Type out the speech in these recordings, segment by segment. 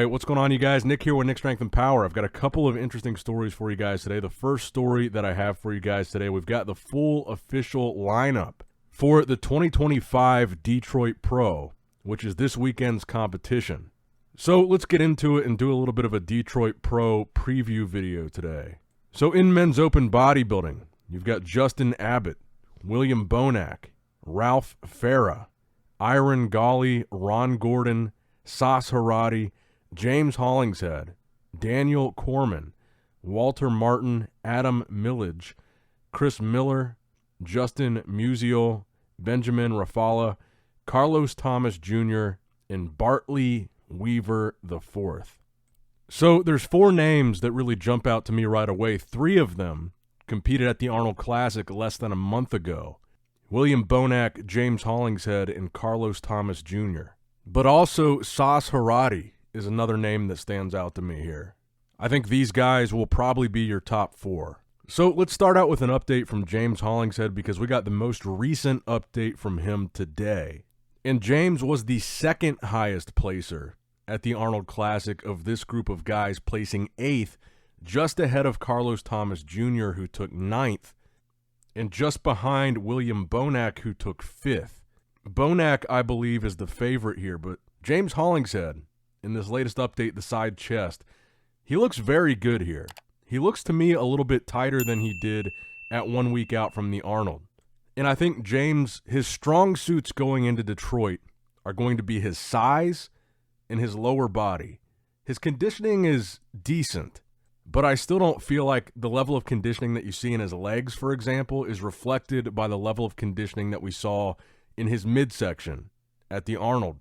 what's going on, you guys? Nick here with Nick Strength and Power. I've got a couple of interesting stories for you guys today. The first story that I have for you guys today, we've got the full official lineup for the 2025 Detroit Pro, which is this weekend's competition. So let's get into it and do a little bit of a Detroit Pro preview video today. So in men's open bodybuilding, you've got Justin Abbott, William Bonac, Ralph Farah, Iron Golly, Ron Gordon, Sas Heirati, James Hollingshead, Daniel Corman, Walter Martin, Adam Millage, Chris Miller, Justin Musial, Benjamin Rafala, Carlos Thomas Jr., and Bartley Weaver IV. So there's four names that really jump out to me right away. Three of them competed at the Arnold Classic less than a month ago. William Bonac, James Hollingshead, and Carlos Thomas Jr. But also Sas Heirati is another name that stands out to me here. I think these guys will probably be your top four. So let's start out with an update from James Hollingshead because we got the most recent update from him today. And James was the second highest placer at the Arnold Classic of this group of guys, placing 8th, just ahead of Carlos Thomas Jr., who took 9th, and just behind William Bonac, who took 5th. Bonac, I believe, is the favorite here, but James Hollingshead, in this latest update, the side chest, he looks very good here. He looks to me a little bit tighter than he did at 1 week out from the Arnold. And I think James, his strong suits going into Detroit are going to be his size and his lower body. His conditioning is decent, but I still don't feel like the level of conditioning that you see in his legs, for example, is reflected by the level of conditioning that we saw in his midsection at the Arnold.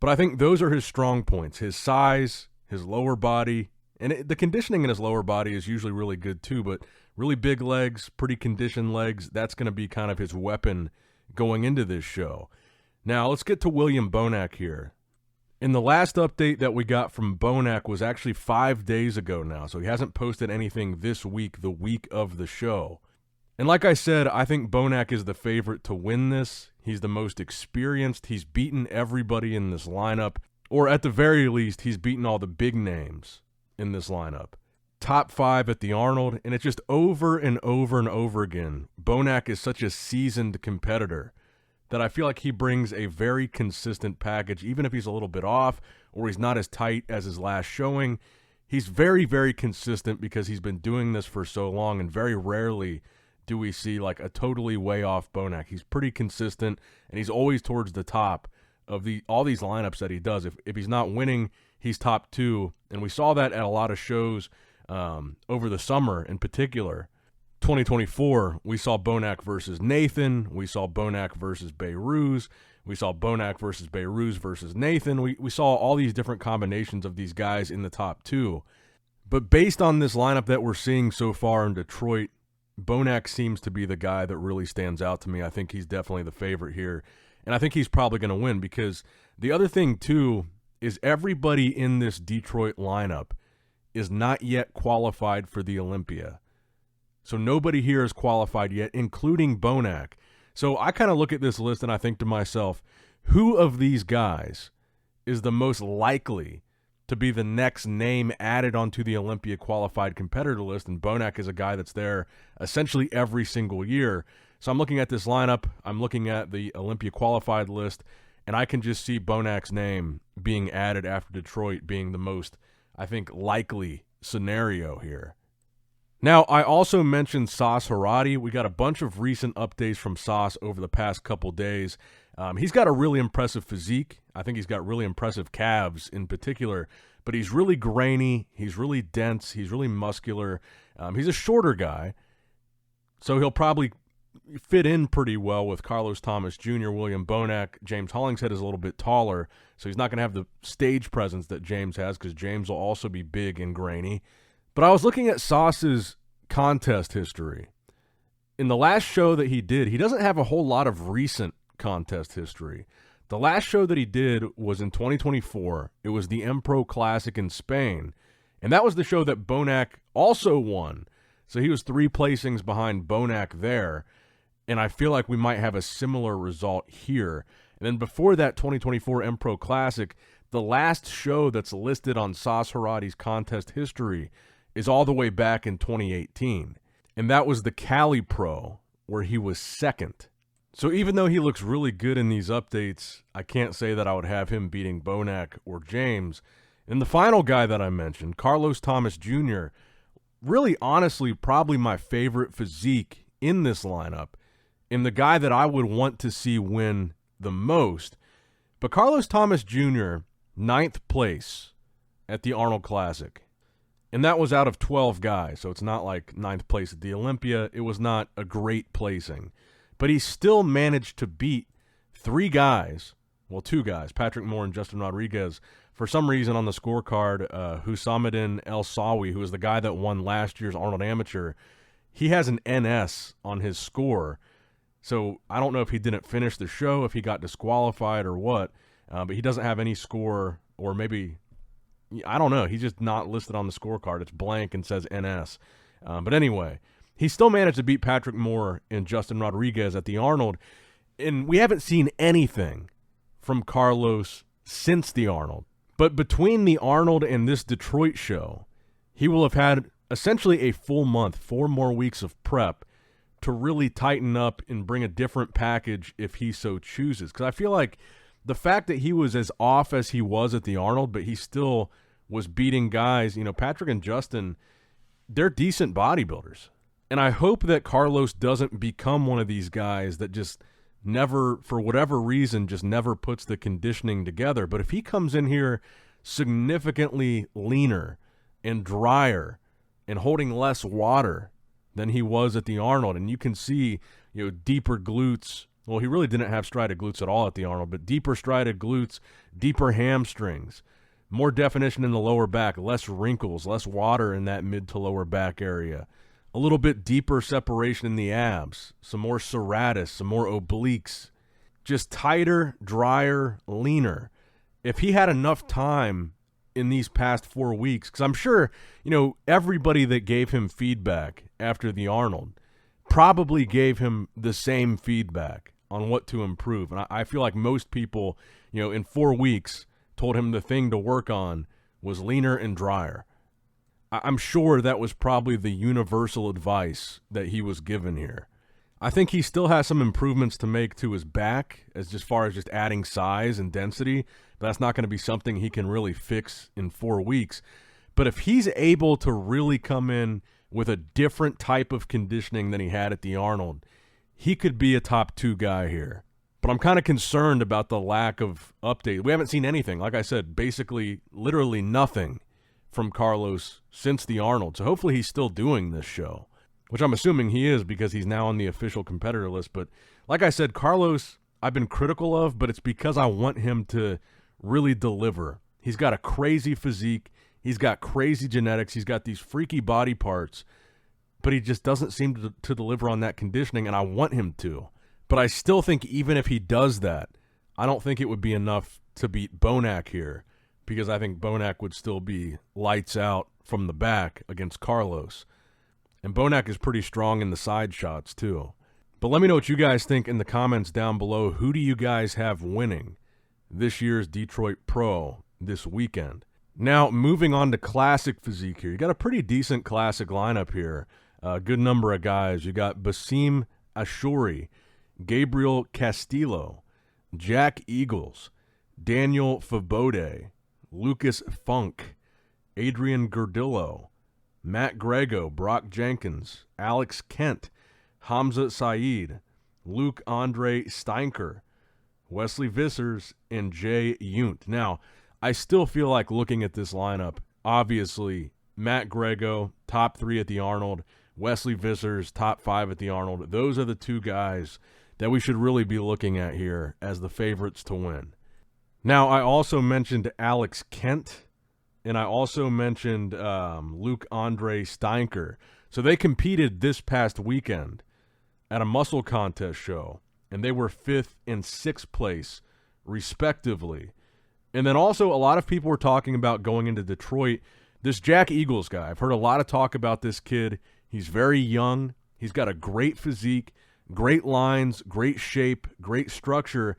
But I think those are his strong points, his size, his lower body, and the conditioning in his lower body is usually really good too, but really big legs, pretty conditioned legs, that's going to be kind of his weapon going into this show. Now, let's get to William Bonac here. In the last update that we got from Bonac was actually 5 days ago now, so he hasn't posted anything this week, the week of the show. And like I said, I think Bonac is the favorite to win this. He's the most experienced. He's beaten everybody in this lineup, or at the very least, he's beaten all the big names in this lineup. Top 5 at the Arnold, and it's just over and over and over again. Bonac is such a seasoned competitor that I feel like he brings a very consistent package, even if he's a little bit off or he's not as tight as his last showing. He's very, very consistent because he's been doing this for so long, and very rarely do we see like a totally way off Bonac. He's pretty consistent, and he's always towards the top of all these lineups that he does. If he's not winning, he's top 2, and we saw that at a lot of shows over the summer in particular. 2024, we saw Bonac versus Nathan. We saw Bonac versus Beirut. We saw Bonac versus Beirut versus Nathan. We saw all these different combinations of these guys in the top 2. But based on this lineup that we're seeing so far in Detroit, Bonac seems to be the guy that really stands out to me. I think he's definitely the favorite here. And I think he's probably going to win because the other thing, too, is everybody in this Detroit lineup is not yet qualified for the Olympia. So nobody here is qualified yet, including Bonac. So I kind of look at this list and I think to myself, who of these guys is the most likely to be the next name added onto the Olympia qualified competitor list? And Bonac is a guy that's there essentially every single year. So I'm looking at this lineup, I'm looking at the Olympia qualified list, and I can just see Bonac's name being added after Detroit being the most, I think, likely scenario here. Now, I also mentioned Sas Heirati. We got a bunch of recent updates from Sas over the past couple days. He's got a really impressive physique. I think he's got really impressive calves in particular, but he's really grainy, he's really dense, he's really muscular. He's a shorter guy, so he'll probably fit in pretty well with Carlos Thomas Jr., William Bonac. James Hollingshead is a little bit taller, so he's not going to have the stage presence that James has because James will also be big and grainy. But I was looking at Sas's contest history. In the last show that he did, he doesn't have a whole lot of recent contest history. The last show that he did was in 2024. It was the M-Pro Classic in Spain, and that was the show that Bonac also won. So he was 3 placings behind Bonac there, and I feel like we might have a similar result here. And then before that 2024 M-Pro Classic, The last show that's listed on Sas Heirati's contest history is all the way back in 2018, and that was the Cali Pro, where he was second. So even though he looks really good in these updates, I can't say that I would have him beating Bonac or James. And the final guy that I mentioned, Carlos Thomas Jr., really honestly probably my favorite physique in this lineup, and the guy that I would want to see win the most. But Carlos Thomas Jr., 9th place at the Arnold Classic. And that was out of 12 guys, so it's not like 9th place at the Olympia. It was not a great placing. But he still managed to beat 3 guys, well, 2 guys, Patrick Moore and Justin Rodriguez. For some reason on the scorecard, Husamuddin El Sawi, who was the guy that won last year's Arnold Amateur, he has an NS on his score. So I don't know if he didn't finish the show, if he got disqualified or what, but he doesn't have any score, or maybe, I don't know, he's just not listed on the scorecard. It's blank and says NS. But anyway, he still managed to beat Patrick Moore and Justin Rodriguez at the Arnold, and we haven't seen anything from Carlos since the Arnold. But between the Arnold and this Detroit show, he will have had essentially a full month, 4 more weeks of prep to really tighten up and bring a different package if he so chooses. Because I feel like the fact that he was as off as he was at the Arnold, but he still was beating guys, you know, Patrick and Justin, they're decent bodybuilders. And I hope that Carlos doesn't become one of these guys that just never, for whatever reason, just never puts the conditioning together. But if he comes in here significantly leaner and drier and holding less water than he was at the Arnold, and you can see, you know, deeper glutes. Well, he really didn't have striated glutes at all at the Arnold, but deeper striated glutes, deeper hamstrings, more definition in the lower back, less wrinkles, less water in that mid to lower back area. A little bit deeper separation in the abs, some more serratus, some more obliques, just tighter, drier, leaner. If he had enough time in these past 4 weeks, because I'm sure, you know, everybody that gave him feedback after the Arnold probably gave him the same feedback on what to improve. And I feel like most people, you know, in 4 weeks told him the thing to work on was leaner and drier. I'm sure that was probably the universal advice that he was given here. I think he still has some improvements to make to his back as far as just adding size and density, but that's not going to be something he can really fix in 4 weeks. But if he's able to really come in with a different type of conditioning than he had at the Arnold, he could be a top 2 guy here. But I'm kind of concerned about the lack of update. We haven't seen anything. Like I said, basically literally nothing from Carlos since the Arnold. So hopefully he's still doing this show, which I'm assuming he is because he's now on the official competitor list. But like I said, Carlos, I've been critical of, but it's because I want him to really deliver. He's got a crazy physique. He's got crazy genetics. He's got these freaky body parts, but he just doesn't seem to deliver on that conditioning, and I want him to. But I still think even if he does that, I don't think it would be enough to beat Bonac here, because I think Bonac would still be lights out from the back against Carlos. And Bonac is pretty strong in the side shots too. But let me know what you guys think in the comments down below. Who do you guys have winning this year's Detroit Pro this weekend? Now, moving on to classic physique here. You got a pretty decent classic lineup here. A good number of guys. You got Basim Ashuri, Gabriel Castillo, Jack Eagles, Daniel Fabode, Lucas Funk, Adrian Gurdillo, Matt Grego, Brock Jenkins, Alex Kent, Hamza Saeed, Luke Andre Steinker, Wesley Vissers, and Jay Yunt. Now, I still feel like looking at this lineup, obviously, Matt Grego, top 3 at the Arnold, Wesley Vissers, top 5 at the Arnold. Those are the 2 guys that we should really be looking at here as the favorites to win. Now, I also mentioned Alex Kent, and I also mentioned Luke Andre Steinker. So they competed this past weekend at a muscle contest show, and they were 5th and 6th place, respectively. And then also a lot of people were talking about going into Detroit. This Jack Eagles guy, I've heard a lot of talk about this kid. He's very young. He's got a great physique, great lines, great shape, great structure.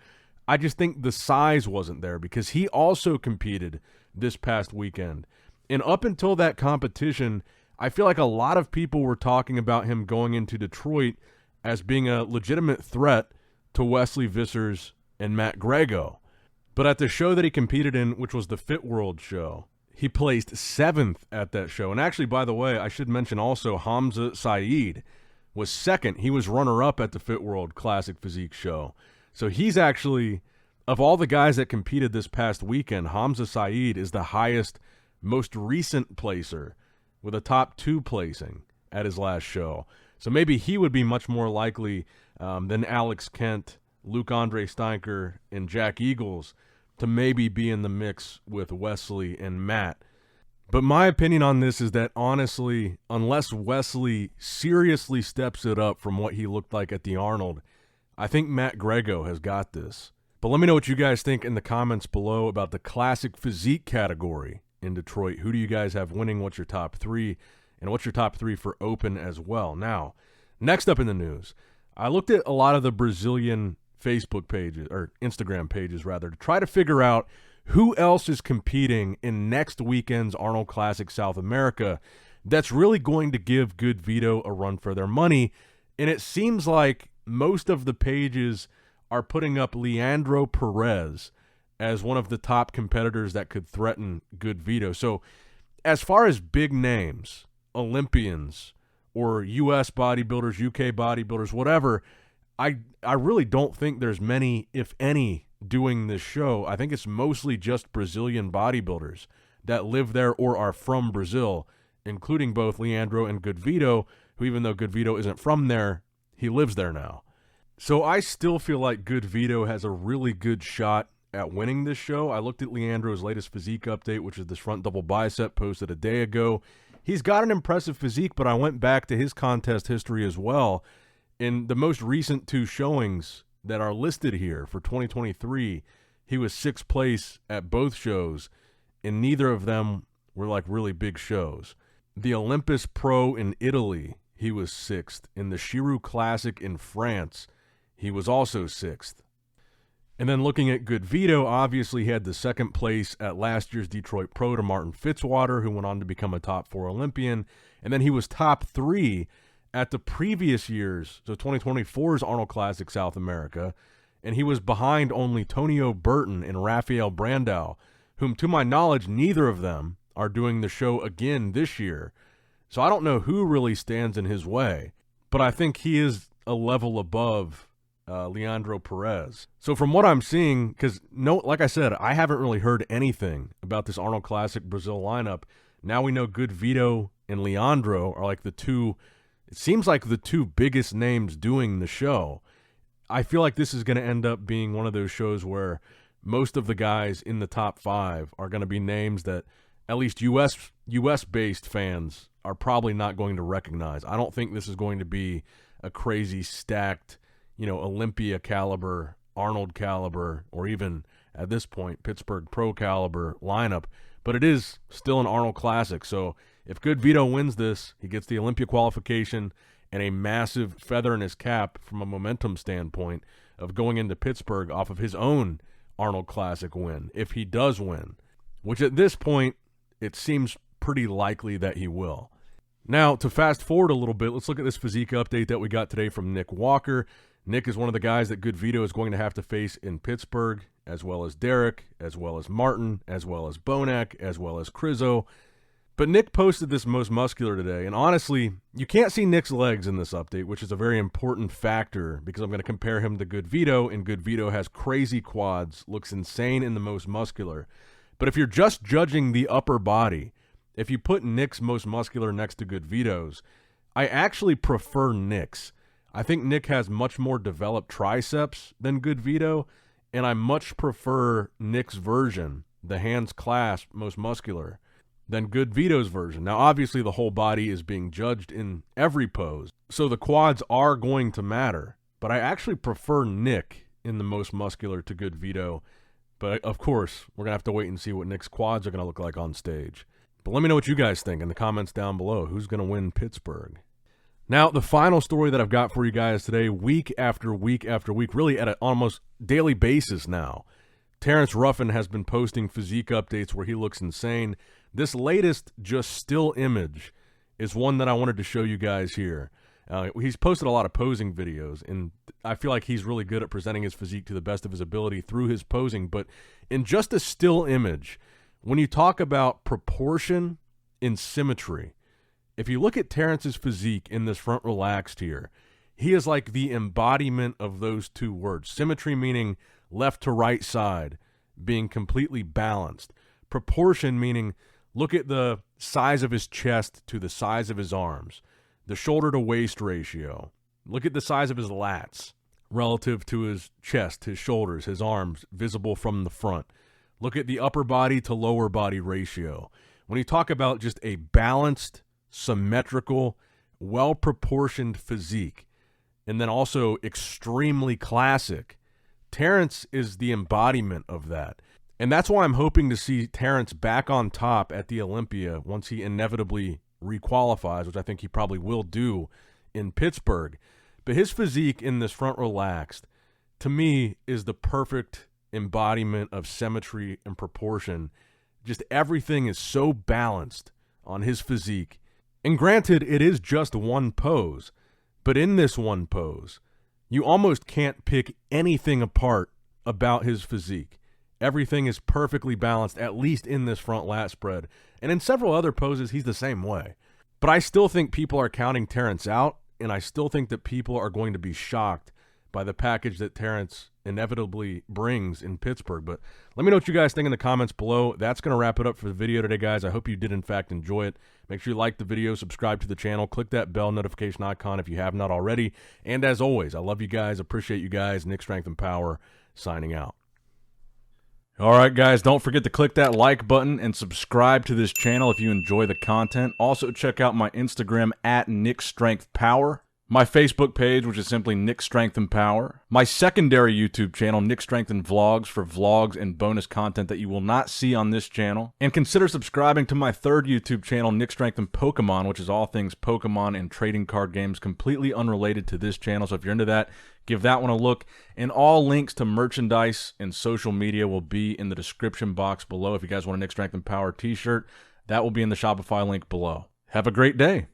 I just think the size wasn't there because he also competed this past weekend. And up until that competition, I feel like a lot of people were talking about him going into Detroit as being a legitimate threat to Wesley Vissers and Matt Grego. But at the show that he competed in, which was the Fit World show, he placed 7th at that show. And actually, by the way, I should mention also Hamza Saeed was 2nd. He was runner-up at the Fit World Classic Physique show. So he's actually, of all the guys that competed this past weekend, Hamza Saeed is the highest, most recent placer with a top 2 placing at his last show. So maybe he would be much more likely than Alex Kent, Luke-Andre Steinker, and Jack Eagles to maybe be in the mix with Wesley and Matt. But my opinion on this is that, honestly, unless Wesley seriously steps it up from what he looked like at the Arnold, I think Matt Grego has got this. But let me know what you guys think in the comments below about the classic physique category in Detroit. Who do you guys have winning? What's your top 3? And what's your top 3 for open as well? Now, next up in the news, I looked at a lot of the Brazilian Facebook pages, or Instagram pages rather, to try to figure out who else is competing in next weekend's Arnold Classic South America that's really going to give GoodVito a run for their money. And it seems like most of the pages are putting up Leandro Perez as one of the top competitors that could threaten GoodVito. So as far as big names, Olympians, or U.S. bodybuilders, UK bodybuilders, whatever, I really don't think there's many, if any, doing this show. I think it's mostly just Brazilian bodybuilders that live there or are from Brazil, including both Leandro and GoodVito, who, even though GoodVito isn't from there, he lives there now. So I still feel like GoodVito has a really good shot at winning this show. I looked at Leandro's latest physique update, which is this front double bicep posted a day ago. He's got an impressive physique, but I went back to his contest history as well. In the most recent 2 showings that are listed here for 2023, he was 6th place at both shows, and neither of them were like really big shows. The Olympus Pro in Italy, he was 6th. In the Chiru Classic in France, he was also 6th. And then looking at GoodVito, obviously he had the 2nd place at last year's Detroit Pro to Martin Fitzwater, who went on to become a top 4 Olympian. And then he was top 3 at the previous year's, so 2024's Arnold Classic South America, and he was behind only Tonio Burton and Rafael Brandao, whom, to my knowledge, neither of them are doing the show again this year. So I don't know who really stands in his way, but I think he is a level above Leandro Perez. So from what I'm seeing, because like I said, I haven't really heard anything about this Arnold Classic Brazil lineup. Now we know GoodVito and Leandro are like the 2. It seems like the 2 biggest names doing the show. I feel like this is going to end up being one of those shows where most of the guys in the top 5 are going to be names that at least US-based fans are probably not going to recognize. I don't think this is going to be a crazy stacked, Olympia caliber, Arnold caliber, or even at this point Pittsburgh Pro caliber lineup. But it is still an Arnold Classic, so if GoodVito wins this, he gets the Olympia qualification and a massive feather in his cap from a momentum standpoint of going into Pittsburgh off of his own Arnold Classic win, if he does win, which at this point, it seems pretty likely that he will. Now, to fast forward a little bit, let's look at this physique update that we got today from Nick Walker. Nick is one of the guys that GoodVito is going to have to face in Pittsburgh, as well as Derek, as well as Martin, as well as Bonac, as well as Crizzo. But Nick posted this most muscular today, and honestly, you can't see Nick's legs in this update, which is a very important factor because I'm going to compare him to GoodVito, and GoodVito has crazy quads, looks insane in the most muscular. But if you're just judging the upper body, if you put Nick's most muscular next to GoodVito's, I actually prefer Nick's. I think Nick has much more developed triceps than GoodVito, and I much prefer Nick's version, the hands clasp, most muscular, than GoodVito's version. Now, obviously, the whole body is being judged in every pose, so the quads are going to matter. But I actually prefer Nick in the most muscular to GoodVito. But, of course, we're going to have to wait and see what Nick's quads are going to look like on stage. But let me know what you guys think in the comments down below. Who's going to win Pittsburgh? Now, the final story that I've got for you guys today, week after week after week, really at an almost daily basis now, Terrence Ruffin has been posting physique updates where he looks insane. This latest just still image is one that I wanted to show you guys here. He's posted a lot of posing videos, and I feel like he's really good at presenting his physique to the best of his ability through his posing. But in just a still image, when you talk about proportion and symmetry, if you look at Terrence's physique in this front relaxed here, he is like the embodiment of those two words. Symmetry meaning left to right side being completely balanced. Proportion meaning look at the size of his chest to the size of his arms. The shoulder to waist ratio. Look at the size of his lats relative to his chest, his shoulders, his arms visible from the front. Look at the upper body to lower body ratio. When you talk about just a balanced, symmetrical, well-proportioned physique, and then also extremely classic, Terrence is the embodiment of that. And that's why I'm hoping to see Terrence back on top at the Olympia once he inevitably requalifies, which I think he probably will do in Pittsburgh. But his physique in this front relaxed, to me, is the perfect embodiment of symmetry and proportion. Just everything is so balanced on his physique. And granted, it is just one pose, but in this one pose, you almost can't pick anything apart about his physique. Everything is perfectly balanced, at least in this front lat spread. And in several other poses, he's the same way. But I still think people are counting Terrence out, and I still think that people are going to be shocked by the package that Terrence inevitably brings in Pittsburgh. But let me know what you guys think in the comments below. That's going to wrap it up for the video today, guys. I hope you did, in fact, enjoy it. Make sure you like the video, subscribe to the channel, click that bell notification icon if you have not already. And as always, I love you guys, appreciate you guys. Nick Strength and Power, signing out. All right, guys, don't forget to click that like button and subscribe to this channel if you enjoy the content. Also, check out my Instagram at Nick Strength Power. My Facebook page, which is simply Nick Strength and Power. My secondary YouTube channel, Nick Strength and Vlogs, for vlogs and bonus content that you will not see on this channel. And consider subscribing to my third YouTube channel, Nick Strength and Pokemon, which is all things Pokemon and trading card games, completely unrelated to this channel. So if you're into that, give that one a look. And all links to merchandise and social media will be in the description box below. If you guys want a Nick Strength and Power t-shirt, that will be in the Shopify link below. Have a great day.